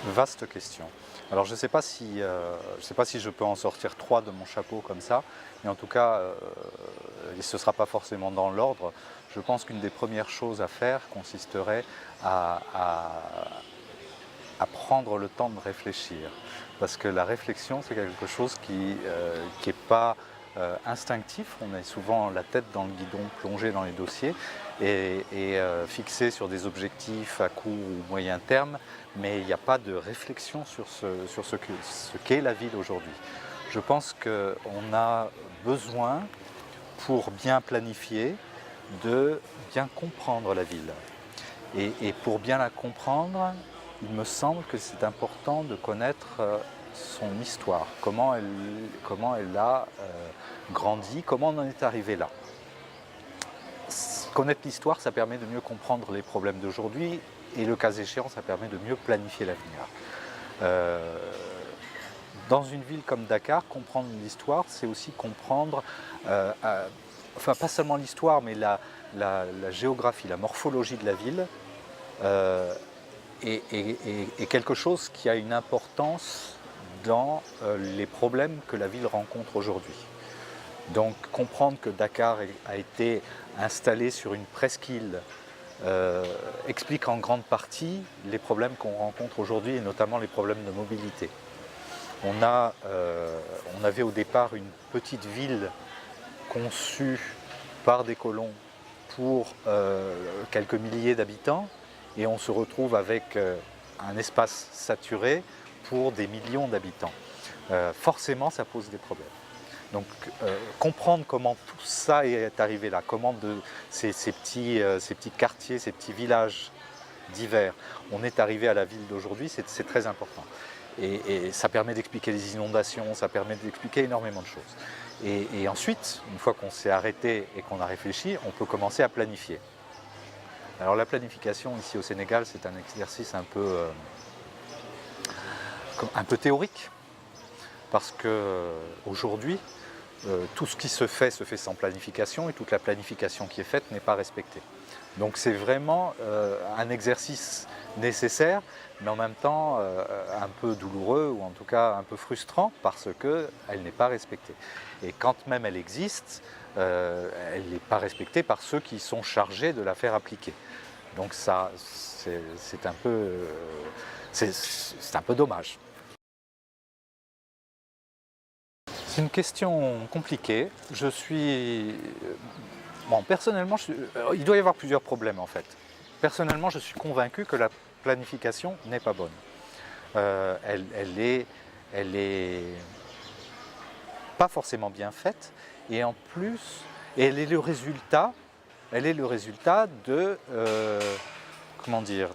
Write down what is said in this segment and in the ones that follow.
Vaste question. Alors je ne sais pas si, je peux en sortir 3 de mon chapeau comme ça, mais en tout cas, et ce ne sera pas forcément dans l'ordre. Je pense qu'une des premières choses à faire consisterait à prendre le temps de réfléchir. Parce que la réflexion, c'est quelque chose qui n'est pas instinctif. On est souvent la tête dans le guidon, plongé dans les dossiers et fixé sur des objectifs à court ou moyen terme, mais il n'y a pas de réflexion sur ce qu'est la ville aujourd'hui. Je pense qu'on a besoin, pour bien planifier, de bien comprendre la ville. Et pour bien la comprendre, il me semble que c'est important de connaître son histoire, comment elle a grandi, comment on en est arrivé là. Connaître l'histoire, ça permet de mieux comprendre les problèmes d'aujourd'hui et le cas échéant, ça permet de mieux planifier l'avenir. Dans une ville comme Dakar, comprendre l'histoire, c'est aussi comprendre, enfin pas seulement l'histoire, mais la géographie, la morphologie de la ville, et quelque chose qui a une importance dans les problèmes que la ville rencontre aujourd'hui. Donc comprendre que Dakar a été installé sur une presqu'île explique en grande partie les problèmes qu'on rencontre aujourd'hui et notamment les problèmes de mobilité. On avait au départ une petite ville conçue par des colons pour quelques milliers d'habitants et on se retrouve avec un espace saturé pour des millions d'habitants. Forcément, ça pose des problèmes. Donc comprendre comment tout ça est arrivé là, comment de ces petits quartiers, ces petits villages divers, on est arrivé à la ville d'aujourd'hui, c'est très important. Et ça permet d'expliquer les inondations, ça permet d'expliquer énormément de choses. Et ensuite, une fois qu'on s'est arrêté et qu'on a réfléchi, on peut commencer à planifier. Alors la planification ici au Sénégal, c'est un exercice un peu théorique, parce qu'aujourd'hui, tout ce qui se fait sans planification et toute la planification qui est faite n'est pas respectée. Donc c'est vraiment un exercice nécessaire, mais en même temps un peu douloureux ou en tout cas un peu frustrant parce qu'elle n'est pas respectée. Et quand même elle existe, elle n'est pas respectée par ceux qui sont chargés de la faire appliquer. Donc ça, c'est un peu dommage. C'est une question compliquée. Personnellement, il doit y avoir plusieurs problèmes en fait. Personnellement, je suis convaincu que la planification n'est pas bonne. Elle est pas forcément bien faite et en plus, elle est le résultat de, comment dire,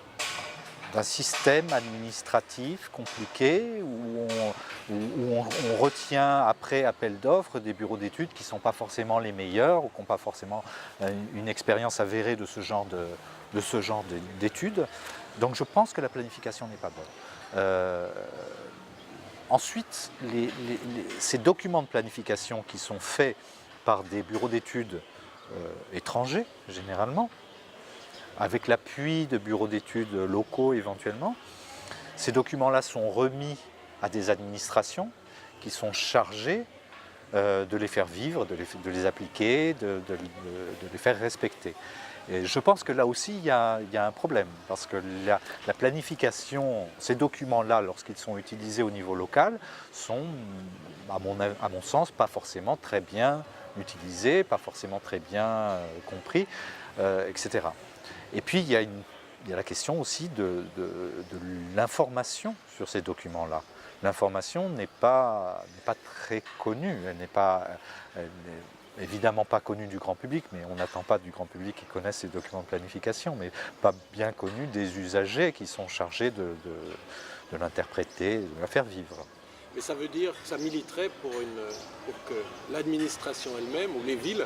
d'un système administratif compliqué où on retient après appel d'offres des bureaux d'études qui ne sont pas forcément les meilleurs ou qui n'ont pas forcément une expérience avérée de ce genre d'études. Donc je pense que la planification n'est pas bonne. Ensuite, ces documents de planification qui sont faits par des bureaux d'études étrangers généralement, avec l'appui de bureaux d'études locaux éventuellement. Ces documents-là sont remis à des administrations qui sont chargées de les faire vivre, de les appliquer, de les faire respecter. Et je pense que là aussi, il y a un problème, parce que la planification, ces documents-là, lorsqu'ils sont utilisés au niveau local, sont, à mon sens, pas forcément très bien utilisés, pas forcément très bien compris, etc. Et puis, il y a la question aussi de l'information sur ces documents-là. L'information n'est pas très connue, elle n'est évidemment pas connue du grand public, mais on n'attend pas du grand public qui connaisse ces documents de planification, mais pas bien connue des usagers qui sont chargés de l'interpréter, de la faire vivre. Mais ça veut dire que ça militerait pour que l'administration elle-même ou les villes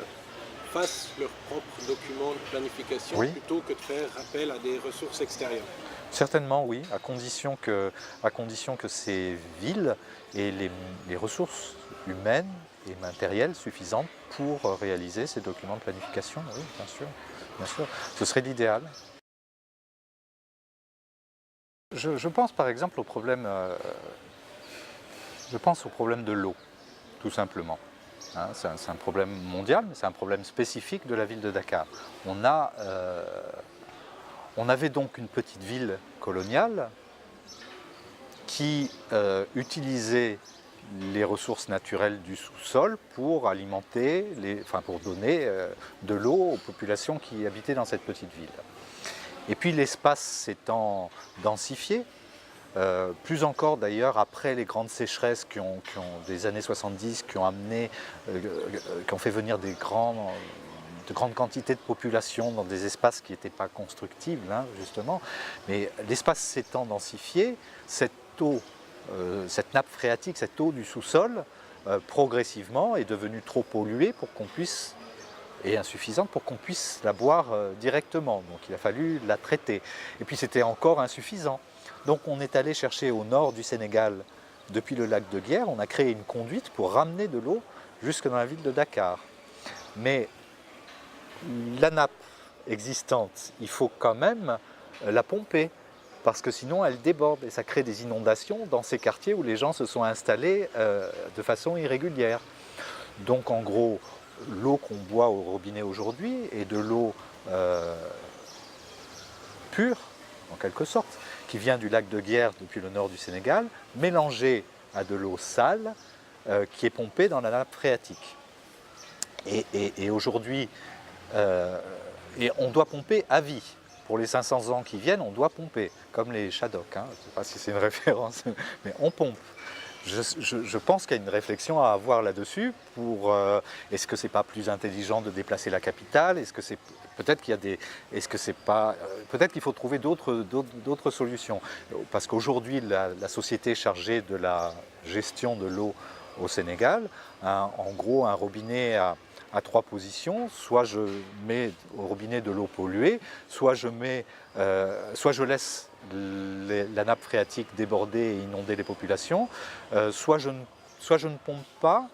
fassent leurs propres documents de planification, oui, plutôt que de faire appel à des ressources extérieures. Certainement oui, à condition que ces villes aient les ressources humaines et matérielles suffisantes pour réaliser ces documents de planification, oui, bien sûr. Ce serait l'idéal. Je pense par exemple au problème, de l'eau, tout simplement. Hein, c'est un problème mondial, mais c'est un problème spécifique de la ville de Dakar. On avait donc une petite ville coloniale qui utilisait les ressources naturelles du sous-sol pour alimenter, pour donner de l'eau aux populations qui habitaient dans cette petite ville. Et puis l'espace s'étant densifié, plus encore d'ailleurs après les grandes sécheresses des années 70 qui ont fait venir de grandes quantités de population dans des espaces qui n'étaient pas constructibles, hein, justement. Mais l'espace s'étant densifié, cette eau, cette nappe phréatique, cette eau du sous-sol, progressivement est devenue trop polluée et insuffisante pour qu'on puisse la boire directement. Donc il a fallu la traiter. Et puis c'était encore insuffisant. Donc on est allé chercher au nord du Sénégal, depuis le lac de Guiers, on a créé une conduite pour ramener de l'eau jusque dans la ville de Dakar. Mais la nappe existante, il faut quand même la pomper, parce que sinon elle déborde et ça crée des inondations dans ces quartiers où les gens se sont installés de façon irrégulière. Donc en gros, l'eau qu'on boit au robinet aujourd'hui est de l'eau pure, en quelque sorte, qui vient du lac de Guiers depuis le nord du Sénégal, mélangée à de l'eau sale qui est pompée dans la nappe phréatique. Et aujourd'hui, on doit pomper à vie. Pour les 500 ans qui viennent, on doit pomper, comme les Shadocks. Hein. Je ne sais pas si c'est une référence, mais on pompe. Je pense qu'il y a une réflexion à avoir là-dessus pour est-ce que c'est pas plus intelligent de déplacer la capitale? Est-ce que c'est peut-être qu'il y a des peut-être qu'il faut trouver d'autres solutions, parce qu'aujourd'hui la société chargée de la gestion de l'eau au Sénégal, en gros un robinet à 3 positions, soit je mets au robinet de l'eau polluée, soit je laisse la nappe phréatique déborder et inonder les populations, soit je ne pompe pas,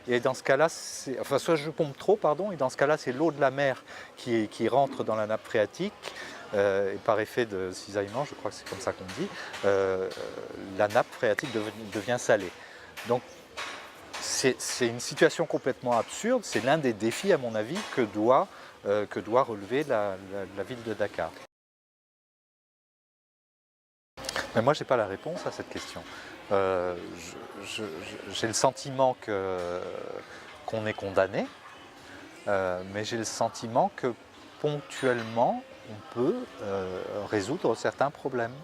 et dans ce cas-là, soit je pompe trop, pardon, et dans ce cas-là, c'est l'eau de la mer qui rentre dans la nappe phréatique, et par effet de cisaillement, je crois que c'est comme ça qu'on dit, la nappe phréatique devient salée. Donc, c'est une situation complètement absurde, c'est l'un des défis, à mon avis, que doit relever la ville de Dakar. Mais moi, je n'ai pas la réponse à cette question. J'ai le sentiment qu'on est condamné, mais j'ai le sentiment que ponctuellement, on peut résoudre certains problèmes.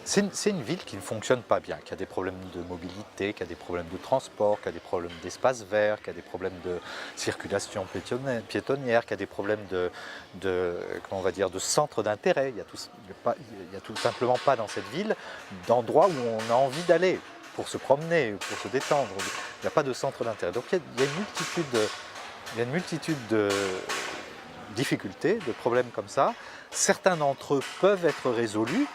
C'est une ville qui ne fonctionne pas bien, qui a des problèmes de mobilité, qui a des problèmes de transport, qui a des problèmes d'espace vert, qui a des problèmes de circulation piétonnière, qui a des problèmes comment on va dire, de centre d'intérêt. Il n'y a tout simplement pas dans cette ville d'endroits où on a envie d'aller pour se promener, pour se détendre. Il n'y a pas de centre d'intérêt. Donc il y a une multitude de difficultés, de problèmes comme ça. Certains d'entre eux peuvent être résolus.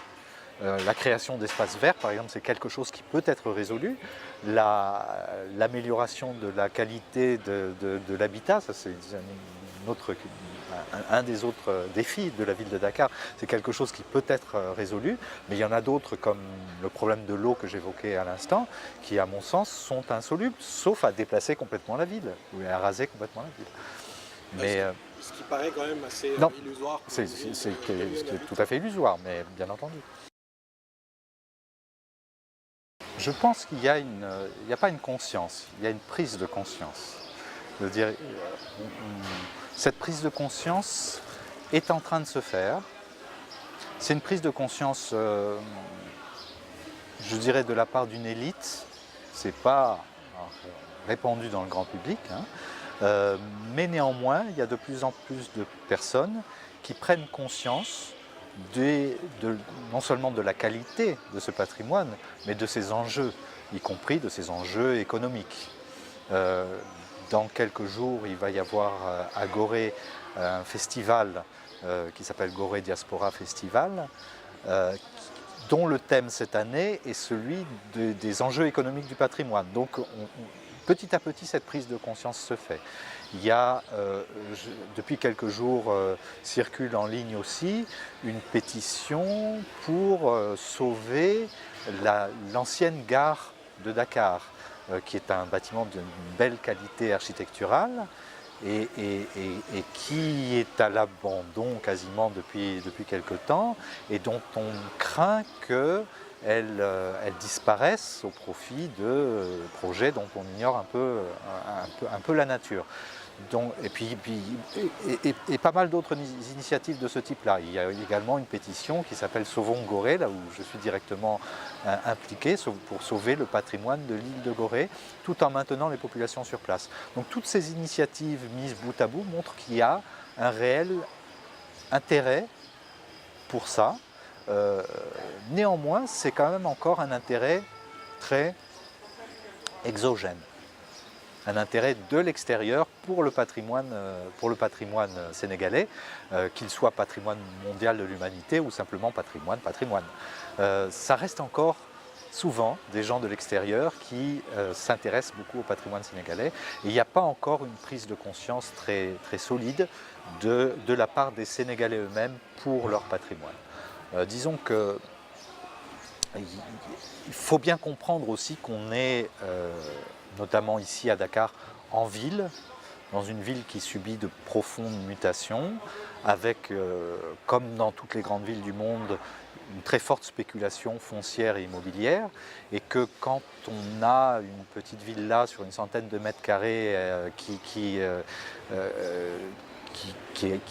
La création d'espaces verts, par exemple, c'est quelque chose qui peut être résolu. L'amélioration de la qualité de l'habitat, ça c'est un des autres défis de la ville de Dakar, c'est quelque chose qui peut être résolu, mais il y en a d'autres comme le problème de l'eau que j'évoquais à l'instant, qui à mon sens sont insolubles, sauf à déplacer complètement la ville, ou à raser complètement la ville. Mais, ce qui paraît quand même assez illusoire. C'est tout à fait illusoire, mais bien entendu. Je pense qu'il n'y a pas une conscience, il y a une prise de conscience. Je veux dire, cette prise de conscience est en train de se faire. C'est une prise de conscience, je dirais, de la part d'une élite. Ce n'est pas répandu dans le grand public, hein. Mais néanmoins, il y a de plus en plus de personnes qui prennent conscience non seulement de la qualité de ce patrimoine, mais de ses enjeux, y compris de ses enjeux économiques. Dans quelques jours, il va y avoir à Gorée un festival qui s'appelle Gorée Diaspora Festival, dont le thème cette année est celui des enjeux économiques du patrimoine. Donc petit à petit, cette prise de conscience se fait. Il y a, depuis quelques jours, circule en ligne aussi une pétition pour sauver l'ancienne gare de Dakar, qui est un bâtiment d'une belle qualité architecturale et qui est à l'abandon quasiment depuis quelque temps et dont on craint qu'elle disparaisse au profit de projets dont on ignore un peu la nature. Donc, et pas mal d'autres initiatives de ce type-là. Il y a également une pétition qui s'appelle Sauvons Gorée, là où je suis directement impliqué pour sauver le patrimoine de l'île de Gorée, tout en maintenant les populations sur place. Donc toutes ces initiatives mises bout à bout montrent qu'il y a un réel intérêt pour ça. Néanmoins, c'est quand même encore un intérêt très exogène. Un intérêt de l'extérieur pour le patrimoine sénégalais, qu'il soit patrimoine mondial de l'humanité ou simplement patrimoine. Ça reste encore souvent des gens de l'extérieur qui s'intéressent beaucoup au patrimoine sénégalais et il n'y a pas encore une prise de conscience très solide de la part des Sénégalais eux-mêmes pour leur patrimoine. Disons que il faut bien comprendre aussi qu'on est, notamment ici à Dakar, en ville, dans une ville qui subit de profondes mutations, avec, comme dans toutes les grandes villes du monde, une très forte spéculation foncière et immobilière, et que quand on a une petite villa sur une centaine de mètres carrés qui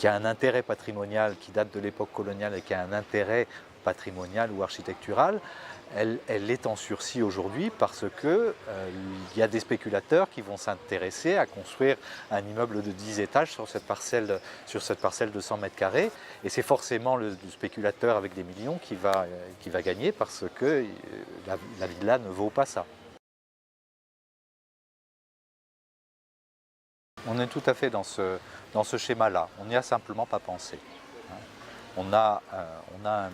a un intérêt patrimonial, qui date de l'époque coloniale et qui a un intérêt patrimonial ou architectural, elle est en sursis aujourd'hui parce qu'il y a des spéculateurs qui vont s'intéresser à construire un immeuble de 10 étages sur cette parcelle de 100 mètres carrés et c'est forcément le spéculateur avec des millions qui va gagner parce que la villa ne vaut pas ça. On est tout à fait dans ce schéma-là, on n'y a simplement pas pensé. On a un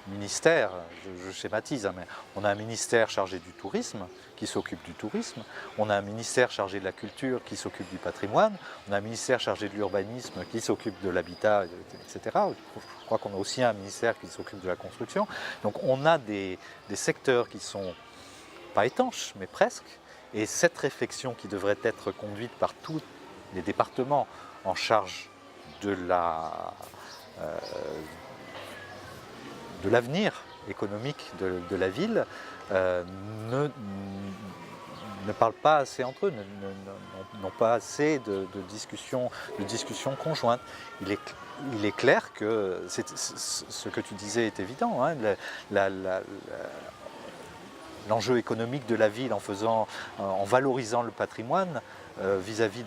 ministère, je schématise, mais on a un ministère chargé du tourisme qui s'occupe du tourisme, on a un ministère chargé de la culture qui s'occupe du patrimoine, on a un ministère chargé de l'urbanisme qui s'occupe de l'habitat, etc. Je crois qu'on a aussi un ministère qui s'occupe de la construction. Donc on a des secteurs qui sont pas étanches, mais presque, et cette réflexion qui devrait être conduite par tous les départements en charge de l'avenir économique de la ville ne parlent pas assez entre eux, n'ont pas assez de discussions conjointes. Il est clair que ce que tu disais est évident, hein, l'enjeu économique de la ville en valorisant le patrimoine vis-à-vis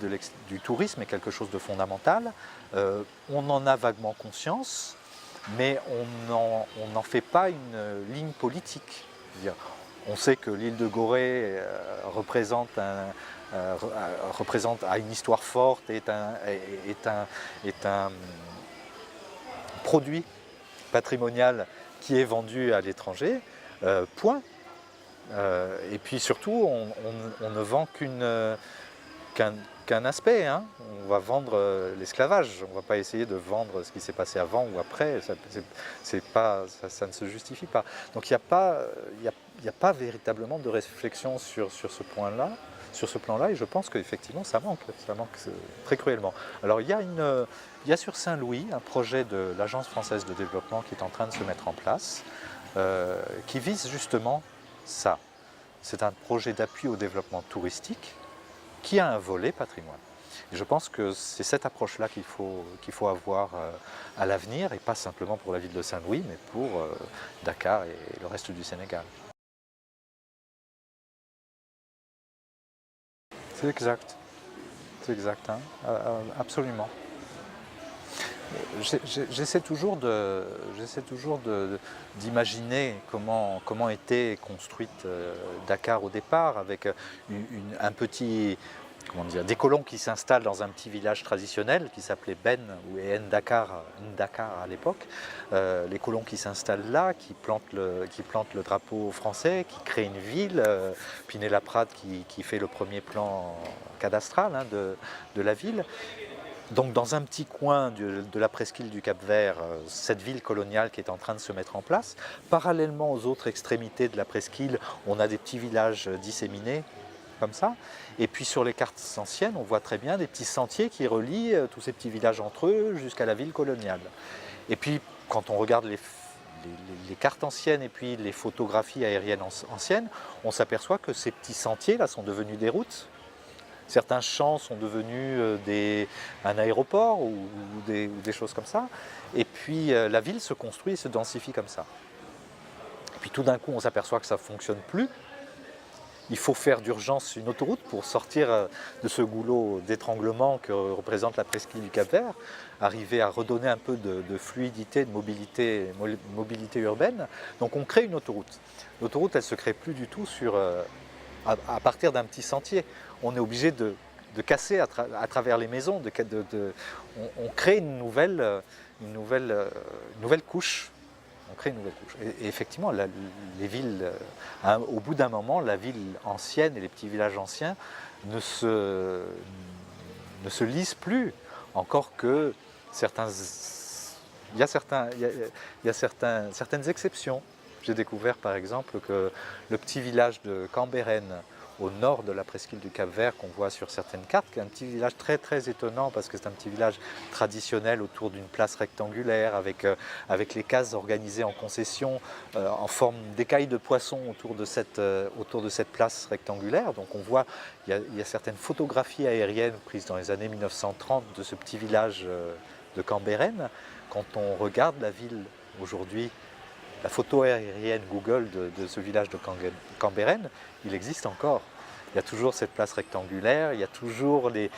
du tourisme est quelque chose de fondamental. On en a vaguement conscience, mais on n'en fait pas une ligne politique. On sait que l'île de Gorée a une histoire forte, est un produit patrimonial qui est vendu à l'étranger, point. Et puis surtout, on ne vend qu'un aspect, hein. On va vendre l'esclavage, on ne va pas essayer de vendre ce qui s'est passé avant ou après, ça ne se justifie pas. Donc il n'y a pas véritablement de réflexion sur ce plan-là, et je pense qu'effectivement ça manque très cruellement. Alors il y a sur Saint-Louis un projet de l'Agence française de développement qui est en train de se mettre en place, qui vise justement ça. C'est un projet d'appui au développement touristique qui a un volet patrimoine. Et je pense que c'est cette approche-là qu'il faut avoir à l'avenir, et pas simplement pour la ville de Saint-Louis, mais pour Dakar et le reste du Sénégal. C'est exact, hein, absolument. J'essaie toujours d'imaginer comment était construite Dakar au départ, avec un petit comment dire, des colons qui s'installent dans un petit village traditionnel qui s'appelait Ben ou Ndakar à l'époque. Les colons qui s'installent là, qui plantent le drapeau français, qui créent une ville. Pinet-Laprade qui fait le premier plan cadastral hein, de la ville. Donc dans un petit coin de la presqu'île du Cap-Vert, cette ville coloniale qui est en train de se mettre en place. Parallèlement aux autres extrémités de la presqu'île, on a des petits villages disséminés comme ça. Et puis sur les cartes anciennes, on voit très bien des petits sentiers qui relient tous ces petits villages entre eux jusqu'à la ville coloniale. Et puis quand on regarde les cartes anciennes et puis les photographies aériennes anciennes, on s'aperçoit que ces petits sentiers là sont devenus des routes. Certains champs sont devenus un aéroport ou des choses comme ça. Et puis la ville se construit et se densifie comme ça. Et puis tout d'un coup, on s'aperçoit que ça ne fonctionne plus. Il faut faire d'urgence une autoroute pour sortir de ce goulot d'étranglement que représente la presqu'île du Cap-Vert, arriver à redonner un peu de fluidité, de mobilité urbaine. Donc on crée une autoroute. L'autoroute, elle ne se crée plus du tout à partir d'un petit sentier. On est obligé de casser à travers les maisons. On crée une nouvelle couche. On crée une nouvelle couche. Et effectivement, les villes, au bout d'un moment, la ville ancienne et les petits villages anciens ne se lisent plus. Encore que il y a certaines exceptions. J'ai découvert par exemple que le petit village de Cambérène, au nord de la presqu'île du Cap-Vert qu'on voit sur certaines cartes, qui est un petit village très très étonnant parce que c'est un petit village traditionnel autour d'une place rectangulaire avec les cases organisées en concession en forme d'écailles de poisson autour de cette place rectangulaire. Donc on voit, il y a certaines photographies aériennes prises dans les années 1930 de ce petit village de Cambérène. Quand on regarde la ville aujourd'hui, la photo aérienne Google de ce village de Cambérène, il existe encore. Il y a toujours cette place rectangulaire, il y a toujours des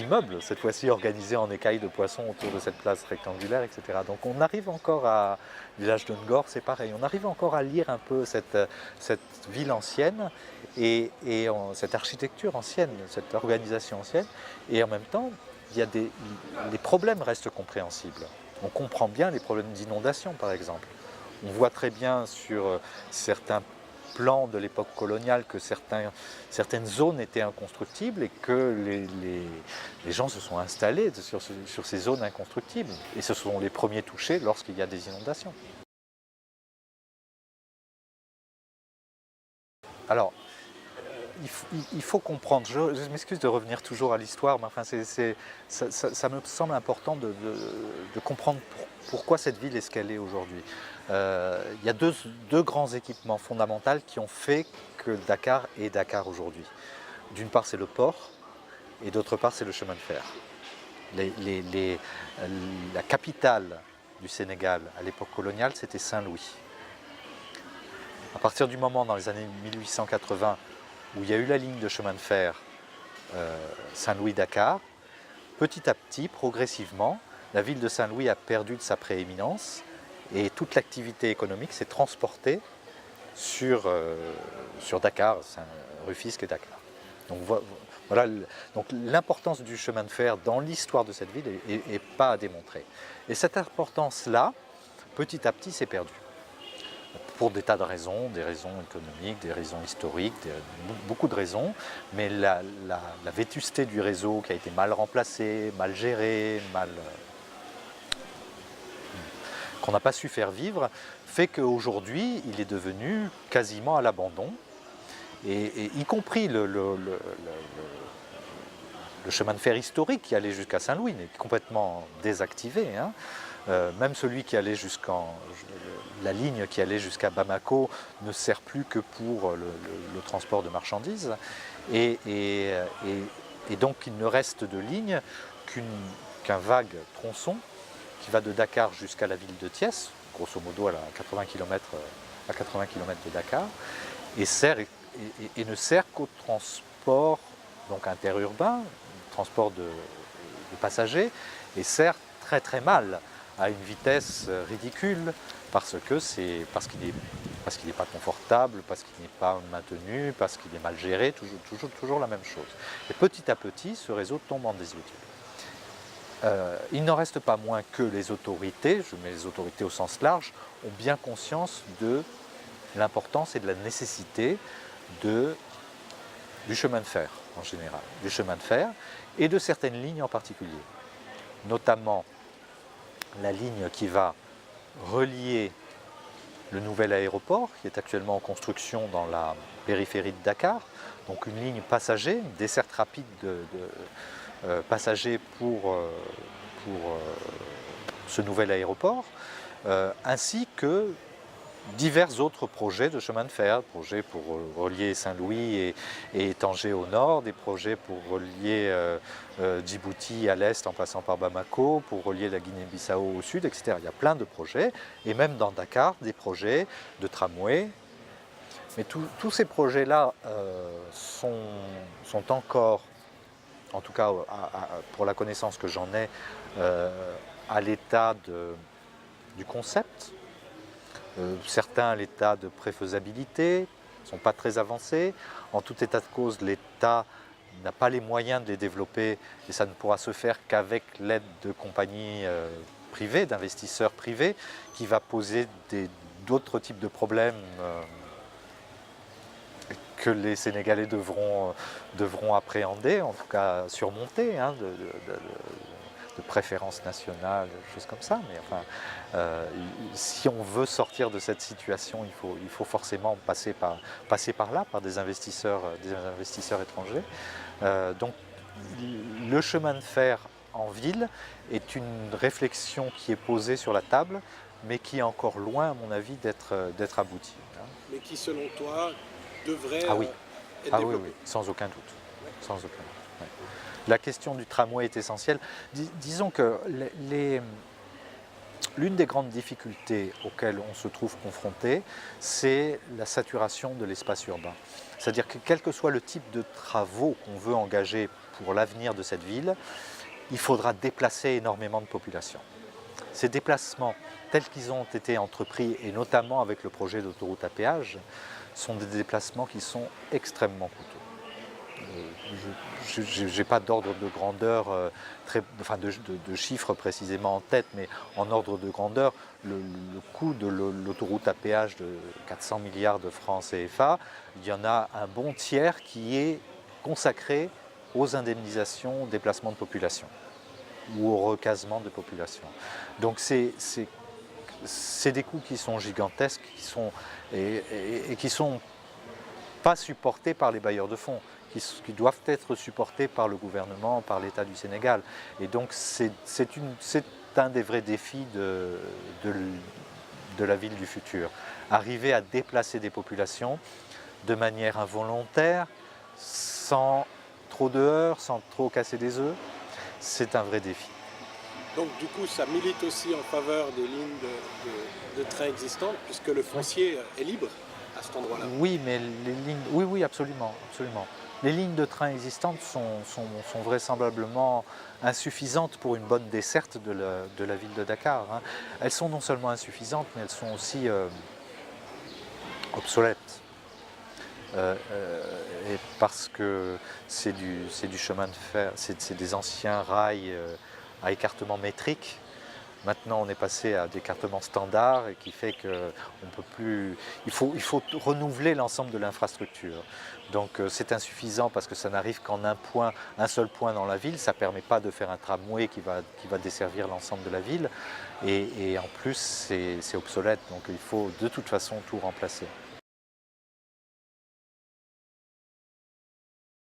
immeubles, cette fois-ci organisés en écailles de poisson autour de cette place rectangulaire, etc. Donc on arrive encore à village de Ngor, c'est pareil, on arrive encore à lire un peu cette ville ancienne et cette architecture ancienne, cette organisation ancienne, et en même temps, les problèmes restent compréhensibles. On comprend bien les problèmes d'inondation, par exemple. On voit très bien sur certains plans de l'époque coloniale que certaines zones étaient inconstructibles et que les gens se sont installés sur ces zones inconstructibles. Et ce sont les premiers touchés lorsqu'il y a des inondations. Alors, il faut comprendre, je m'excuse de revenir toujours à l'histoire, mais enfin ça me semble important de comprendre pourquoi cette ville est ce qu'elle est aujourd'hui. Il y a deux grands équipements fondamentaux qui ont fait que Dakar est Dakar aujourd'hui. D'une part, c'est le port, et d'autre part, c'est le chemin de fer. La capitale du Sénégal à l'époque coloniale, c'était Saint-Louis. À partir du moment, dans les années 1880, où il y a eu la ligne de chemin de fer Saint-Louis-Dakar, petit à petit, progressivement, la ville de Saint-Louis a perdu de sa prééminence et toute l'activité économique s'est transportée sur Dakar, Rufisque et Dakar. Donc voilà, donc l'importance du chemin de fer dans l'histoire de cette ville n'est pas à démontrer. Et cette importance-là, petit à petit, s'est perdue. Pour des tas de raisons, des raisons économiques, des raisons historiques, beaucoup de raisons, mais la vétusté du réseau qui a été mal remplacé, mal géré, qu'on n'a pas su faire vivre, fait qu'aujourd'hui, il est devenu quasiment à l'abandon, et y compris le chemin de fer historique qui allait jusqu'à Saint-Louis est complètement désactivé. Hein. Même celui qui allait la ligne qui allait jusqu'à Bamako ne sert plus que pour le transport de marchandises. Et donc il ne reste de ligne qu'un vague tronçon qui va de Dakar jusqu'à la ville de Thiès, grosso modo à 80 km de Dakar, et ne sert qu'au transport donc interurbain, transport de passagers, et sert très très mal à une vitesse ridicule parce qu'il est parce qu'il n'est pas confortable, parce qu'il n'est pas maintenu, parce qu'il est mal géré, toujours la même chose. Et petit à petit, ce réseau tombe en désuétude. Il n'en reste pas moins que les autorités, je mets les autorités au sens large, ont bien conscience de l'importance et de la nécessité du chemin de fer en général, du chemin de fer et de certaines lignes en particulier, notamment la ligne qui va relier le nouvel aéroport qui est actuellement en construction dans la périphérie de Dakar, donc une ligne passager, une desserte rapide de passagers pour ce nouvel aéroport, ainsi que divers autres projets de chemin de fer, projets pour relier Saint-Louis et Tanger au nord, des projets pour relier Djibouti à l'est en passant par Bamako, pour relier la Guinée-Bissau au sud, etc. Il y a plein de projets, et même dans Dakar, des projets de tramway. Mais tous ces projets-là sont encore, en tout cas pour la connaissance que j'en ai, à l'état du concept. Certains à l'état de préfaisabilité, ne sont pas très avancés. En tout état de cause, l'État n'a pas les moyens de les développer et ça ne pourra se faire qu'avec l'aide de compagnies privées, d'investisseurs privés, qui va poser d'autres types de problèmes que les Sénégalais devront appréhender, en tout cas surmonter, hein, de préférence nationale, des choses comme ça. Mais enfin, si on veut sortir de cette situation, il faut forcément passer par là, par des investisseurs étrangers. Donc le chemin de fer en ville est une réflexion qui est posée sur la table, mais qui est encore loin, à mon avis, d'être aboutie. Mais qui, selon toi, devrait être développée. Oui, sans aucun doute. Sans aucun doute. Ouais. La question du tramway est essentielle. Disons que l'une des grandes difficultés auxquelles on se trouve confronté, c'est la saturation de l'espace urbain. C'est-à-dire que quel que soit le type de travaux qu'on veut engager pour l'avenir de cette ville, il faudra déplacer énormément de population. Ces déplacements, tels qu'ils ont été entrepris, et notamment avec le projet d'autoroute à péage, sont des déplacements qui sont extrêmement coûteux. Je n'ai pas d'ordre de grandeur, de chiffres précisément en tête, mais en ordre de grandeur, le coût de l'autoroute à péage de 400 milliards de francs CFA, il y en a un bon tiers qui est consacré aux indemnisations, déplacements de population ou au recasement de population. Donc c'est des coûts qui sont gigantesques et qui ne sont pas supportés par les bailleurs de fonds, qui doivent être supportés par le gouvernement, par l'État du Sénégal. Et donc c'est un des vrais défis de la ville du futur. Arriver à déplacer des populations de manière involontaire, sans trop de heurts, sans trop casser des œufs, c'est un vrai défi. Donc du coup, ça milite aussi en faveur des lignes de train existantes, puisque le foncier est libre à cet endroit-là. Oui, mais les lignes, oui, absolument, absolument. Les lignes de train existantes sont vraisemblablement insuffisantes pour une bonne desserte de la ville de Dakar. Hein. Elles sont non seulement insuffisantes, mais elles sont aussi obsolètes. Et parce que c'est du chemin de fer, c'est des anciens rails à écartement métrique. Maintenant, on est passé à des écartements standards et qui fait qu'on peut plus. Il faut renouveler l'ensemble de l'infrastructure. Donc, c'est insuffisant parce que ça n'arrive qu'en un seul point dans la ville. Ça ne permet pas de faire un tramway qui va desservir l'ensemble de la ville. Et en plus, c'est obsolète. Donc, il faut de toute façon tout remplacer.